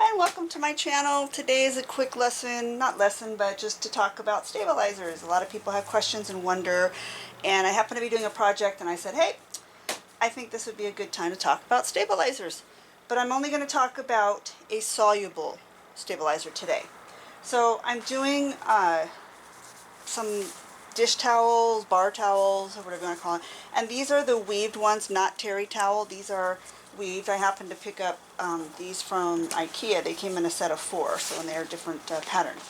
Hi, welcome to my channel. Today is a quick lesson, not lesson, but just to talk about stabilizers. A lot of people have questions and wonder, and I happen to be doing a project and I said, hey, I think this would be a good time to talk about stabilizers. But I'm only going to talk about a soluble stabilizer today. So I'm doing some dish towels, bar towels, or whatever you want to call it. And these are the weaved ones, not terry towel. These are weaved. I happened to pick up these from IKEA. They came in a set of 4, so they're different patterns.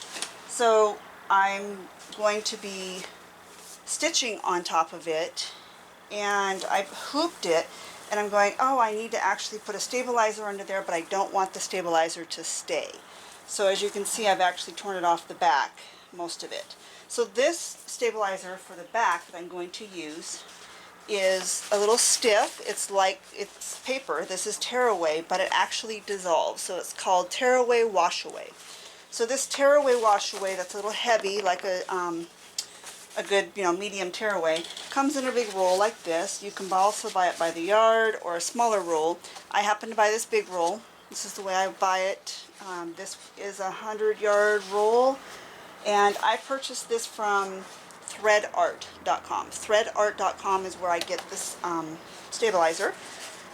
So I'm going to be stitching on top of it, and I've hooped it, and I'm going, oh, I need to actually put a stabilizer under there, but I don't want the stabilizer to stay. So as you can see, I've actually torn it off the back, most of it. So this stabilizer for the back that I'm going to use is a little stiff. It's paper. This is tearaway, but it actually dissolves. So it's called tearaway wash away. So this tearaway wash away, that's a little heavy, like a good, medium tearaway, comes in a big roll like this. You can also buy it by the yard or a smaller roll. I happen to buy this big roll. This is the way I buy it. This is a 100-yard roll, and I purchased this from threadart.com. Threadart.com is where I get this stabilizer.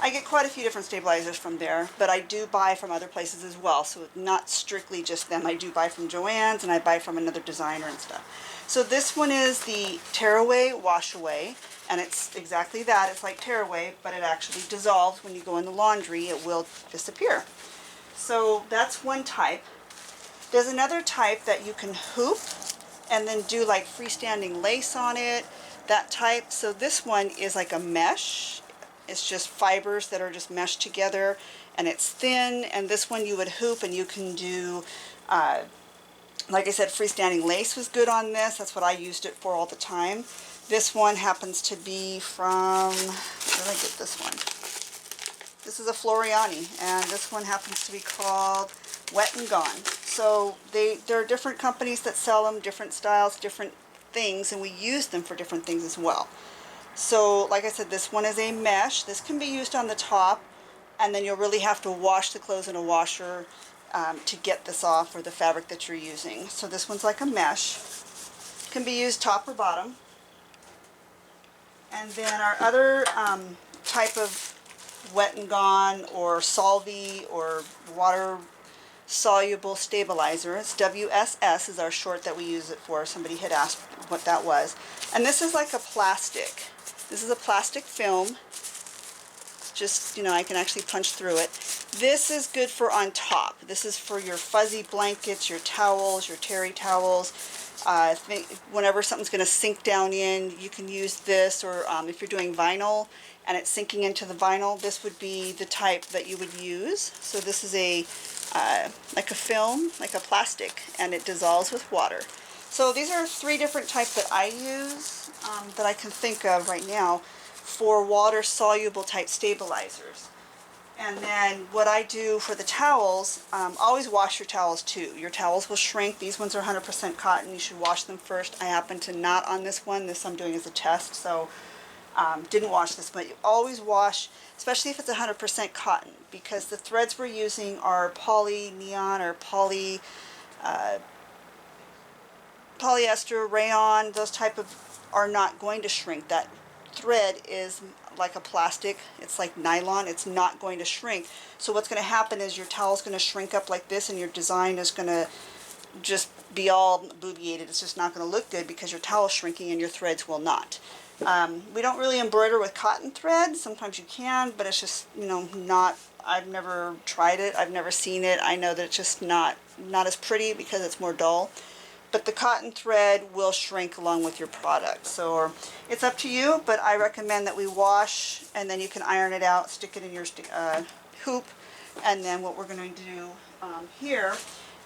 I get quite a few different stabilizers from there, but I do buy from other places as well, so not strictly just them. I do buy from Joann's, and I buy from another designer and stuff. So this one is the tearaway wash away, and it's exactly that. It's like tearaway, but it actually dissolves when you go in the laundry. It will disappear. So that's one type. There's another type that you can hoop and then do like freestanding lace on it, that type. So this one is like a mesh. It's just fibers that are just meshed together, and it's thin. And this one you would hoop, and you can do, like I said, freestanding lace was good on this. That's what I used it for all the time. This one happens to be from, where did I get this one? This is a Floriani, and this one happens to be called Wet and Gone. So there are different companies that sell them, different styles, different things, and we use them for different things as well. So like I said, this one is a mesh. This can be used on the top, and then you'll really have to wash the clothes in a washer to get this off, or the fabric that you're using. So this one's like a mesh. Can be used top or bottom. And then our other type of Wet and Gone or Solvy or water soluble stabilizer. It's WSS is our short that we use it for. Somebody had asked what that was. And this is like a plastic. This is a plastic film. It's just, I can actually punch through it. This is good for on top. This is for your fuzzy blankets, your towels, your terry towels. Whenever something's going to sink down in, you can use this, or if you're doing vinyl and it's sinking into the vinyl, this would be the type that you would use. So this is like a film, like a plastic, and it dissolves with water. So these are 3 different types that I use that I can think of right now for water soluble type stabilizers. And then what I do for the towels, always wash your towels too. Your towels will shrink. These ones are 100% cotton. You should wash them first. I happen to not on this one. This I'm doing as a test, so didn't wash this. But you always wash, especially if it's 100% cotton, because the threads we're using are poly neon or polyester, rayon. Those type of are not going to shrink. That thread is like a plastic. It's like nylon. It's not going to shrink. So what's going to happen is your towel's going to shrink up like this, and your design is going to just be all boobiated. It's just not going to look good because your towel's shrinking and your threads will not. We don't really embroider with cotton thread. Sometimes you can, but it's just, not, I've never tried it. I've never seen it. I know that it's just not as pretty because it's more dull. But the cotton thread will shrink along with your product. So it's up to you, but I recommend that we wash, and then you can iron it out, stick it in your hoop. And then what we're going to do here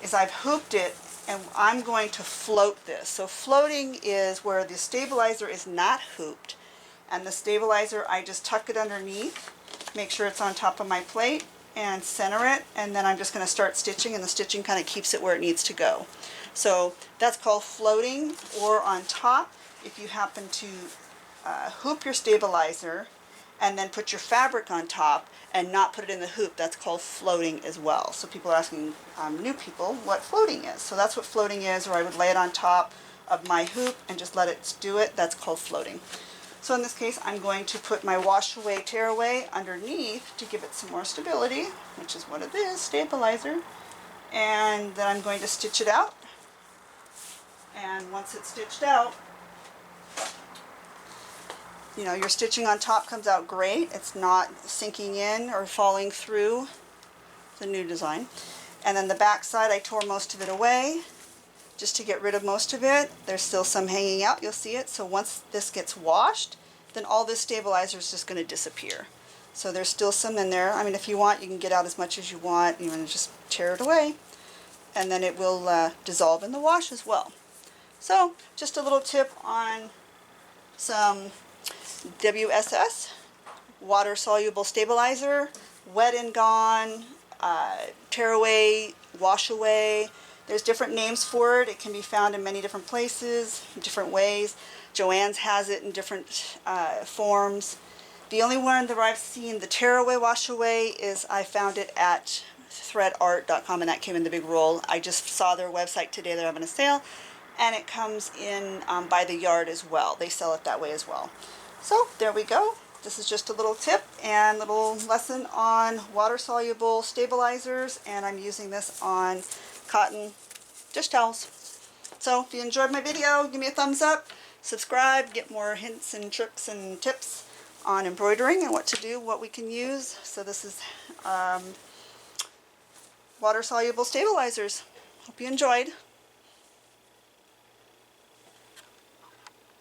is I've hooped it, and I'm going to float this. So floating is where the stabilizer is not hooped, and the stabilizer, I just tuck it underneath, make sure it's on top of my plate, and center it, and then I'm just going to start stitching, and the stitching kind of keeps it where it needs to go. So that's called floating. Or on top, if you happen to hoop your stabilizer and then put your fabric on top and not put it in the hoop. That's called floating as well. So people are asking new people what floating is. So that's what floating is, or I would lay it on top of my hoop and just let it do it. That's called floating. So in this case, I'm going to put my wash away, tear away underneath to give it some more stability, which is what it is, stabilizer. And then I'm going to stitch it out. And once it's stitched out, you know, your stitching on top comes out great. It's not sinking in or falling through the new design. And then the back side, I tore most of it away just to get rid of most of it. There's still some hanging out, you'll see it. So once this gets washed, then all this stabilizer is just going to disappear. So there's still some in there. I mean, if you want, you can get out as much as you want. You want to just tear it away, and then it will dissolve in the wash as well. So just a little tip on some WSS, water soluble stabilizer, wet and gone, tear away, wash away. There's different names for it. It can be found in many different places, different ways. Joann's has it in different forms. The only one that I've seen, the tear away, wash away, is I found it at threadart.com, and that came in the big roll. I just saw their website today. They're having a sale, and it comes in by the yard as well. They sell it that way as well. So there we go. This is just a little tip and little lesson on water-soluble stabilizers, and I'm using this on cotton dish towels. So if you enjoyed my video, give me a thumbs up, subscribe, get more hints and tricks and tips on embroidering and what to do, what we can use. So this is water-soluble stabilizers. Hope you enjoyed.